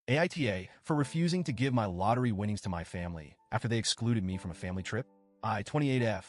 AITA for refusing to give my lottery winnings to my family after they excluded me from a family trip. I, 28F,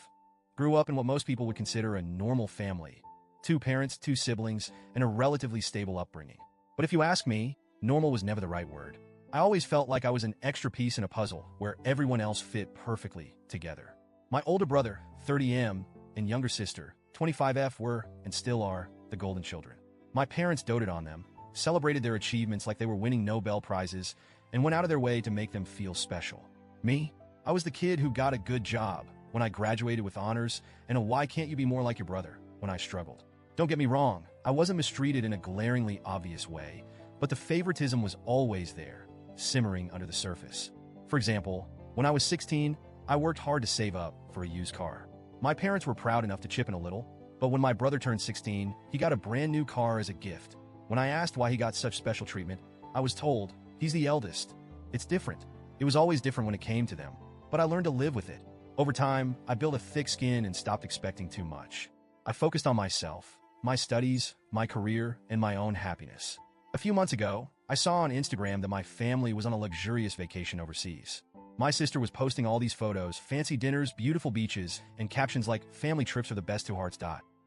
grew up in what most people would consider a normal family. 2 parents, 2 siblings, and a relatively stable upbringing. But if you ask me, normal was never the right word. I always felt like I was an extra piece in a puzzle where everyone else fit perfectly together. My older brother, 30M, and younger sister, 25F, were, and still are, the golden children. My parents doted on them, celebrated their achievements like they were winning Nobel Prizes, and went out of their way to make them feel special. Me? I was the kid who got a good job when I graduated with honors, and a "why can't you be more like your brother" when I struggled. Don't get me wrong, I wasn't mistreated in a glaringly obvious way, but the favoritism was always there, simmering under the surface. For example, when I was 16, I worked hard to save up for a used car. My parents were proud enough to chip in a little, but when my brother turned 16, he got a brand new car as a gift. When I asked why he got such special treatment, I was told, he's the eldest. It's different. It was always different when it came to them, but I learned to live with it. Over time, I built a thick skin and stopped expecting too much. I focused on myself, my studies, my career, and my own happiness. A few months ago, I saw on Instagram that my family was on a luxurious vacation overseas. My sister was posting all these photos, fancy dinners, beautiful beaches, and captions like, "Family trips are the best 2 hearts."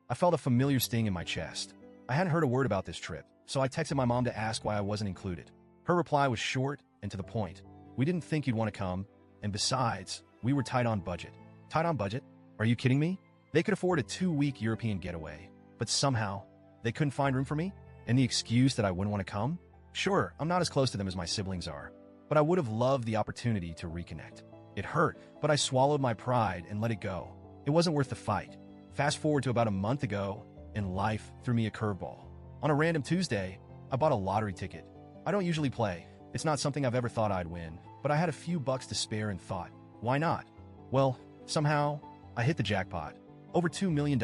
I felt a familiar sting in my chest. I hadn't heard a word about this trip, so I texted my mom to ask why I wasn't included. Her reply was short and to the point. "We didn't think you'd want to come, and besides, we were tight on budget." Tight on budget? Are you kidding me? They could afford a 2-week European getaway, but somehow, they couldn't find room for me? And the excuse that I wouldn't want to come? Sure, I'm not as close to them as my siblings are, but I would have loved the opportunity to reconnect. It hurt, but I swallowed my pride and let it go. It wasn't worth the fight. Fast forward to about a month ago, and life threw me a curveball. On a random Tuesday, I bought a lottery ticket. I don't usually play. It's not something I've ever thought I'd win, but I had a few bucks to spare and thought, why not? Well, somehow, I hit the jackpot. Over $2 million.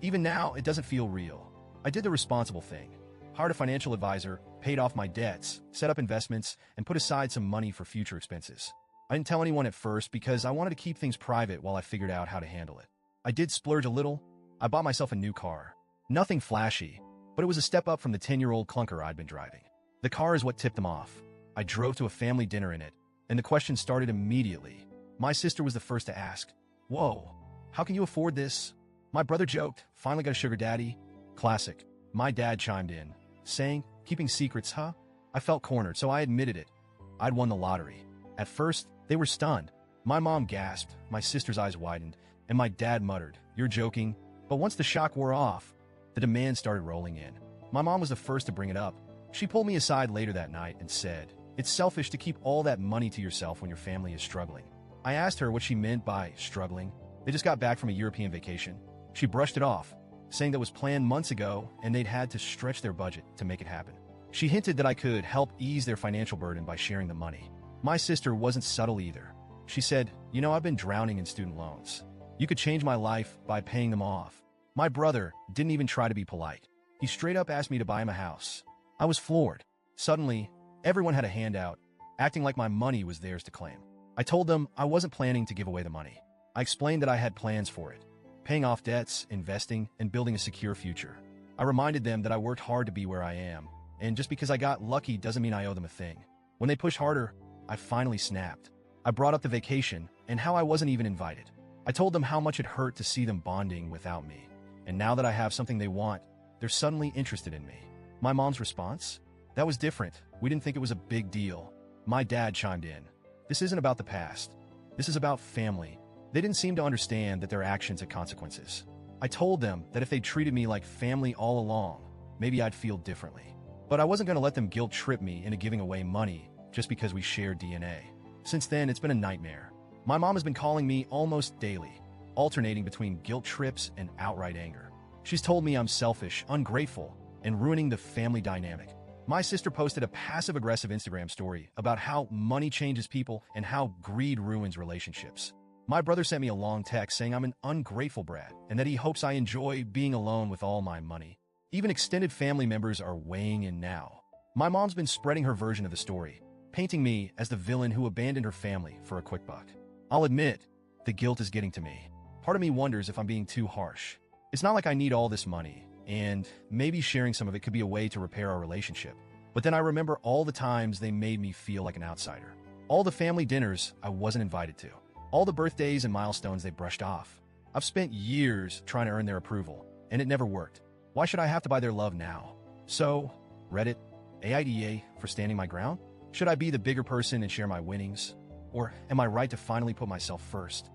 Even now, it doesn't feel real. I did the responsible thing. Hired a financial advisor, paid off my debts, set up investments, and put aside some money for future expenses. I didn't tell anyone at first because I wanted to keep things private while I figured out how to handle it. I did splurge a little. I bought myself a new car. Nothing flashy, but it was a step up from the 10-year-old clunker I'd been driving. The car is what tipped them off. I drove to a family dinner in it, and the question started immediately. My sister was the first to ask, "Whoa, how can you afford this?" My brother joked, "Finally got a sugar daddy." Classic. My dad chimed in, saying, "Keeping secrets, huh?" I felt cornered, so I admitted it. I'd won the lottery. At first, they were stunned. My mom gasped, my sister's eyes widened, and my dad muttered, "You're joking." But once the shock wore off, the demands started rolling in. My mom was the first to bring it up. She pulled me aside later that night and said, "It's selfish to keep all that money to yourself when your family is struggling." I asked her what she meant by struggling. They just got back from a European vacation. She brushed it off, saying that was planned months ago and they'd had to stretch their budget to make it happen. She hinted that I could help ease their financial burden by sharing the money. My sister wasn't subtle either. She said, "You know, I've been drowning in student loans. You could change my life by paying them off." My brother didn't even try to be polite. He straight up asked me to buy him a house. I was floored. Suddenly, everyone had a handout, acting like my money was theirs to claim. I told them I wasn't planning to give away the money. I explained that I had plans for it, paying off debts, investing, and building a secure future. I reminded them that I worked hard to be where I am, and just because I got lucky doesn't mean I owe them a thing. When they pushed harder, I finally snapped. I brought up the vacation and how I wasn't even invited. I told them how much it hurt to see them bonding without me. And now that I have something they want, they're suddenly interested in me. My mom's response? That was different. We didn't think it was a big deal. My dad chimed in. This isn't about the past. This is about family. They didn't seem to understand that their actions had consequences. I told them that if they treated me like family all along, maybe I'd feel differently. But I wasn't going to let them guilt trip me into giving away money just because we shared DNA. Since then, it's been a nightmare. My mom has been calling me almost daily, alternating between guilt trips and outright anger. She's told me I'm selfish, ungrateful, and ruining the family dynamic. My sister posted a passive-aggressive Instagram story about how money changes people and how greed ruins relationships. My brother sent me a long text saying I'm an ungrateful brat and that he hopes I enjoy being alone with all my money. Even extended family members are weighing in now. My mom's been spreading her version of the story, painting me as the villain who abandoned her family for a quick buck. I'll admit, the guilt is getting to me. Part of me wonders if I'm being too harsh. It's not like I need all this money, and maybe sharing some of it could be a way to repair our relationship. But then I remember all the times they made me feel like an outsider. All the family dinners I wasn't invited to. All the birthdays and milestones they brushed off. I've spent years trying to earn their approval, and it never worked. Why should I have to buy their love now? So, Reddit, AITA for standing my ground? Should I be the bigger person and share my winnings? Or am I right to finally put myself first?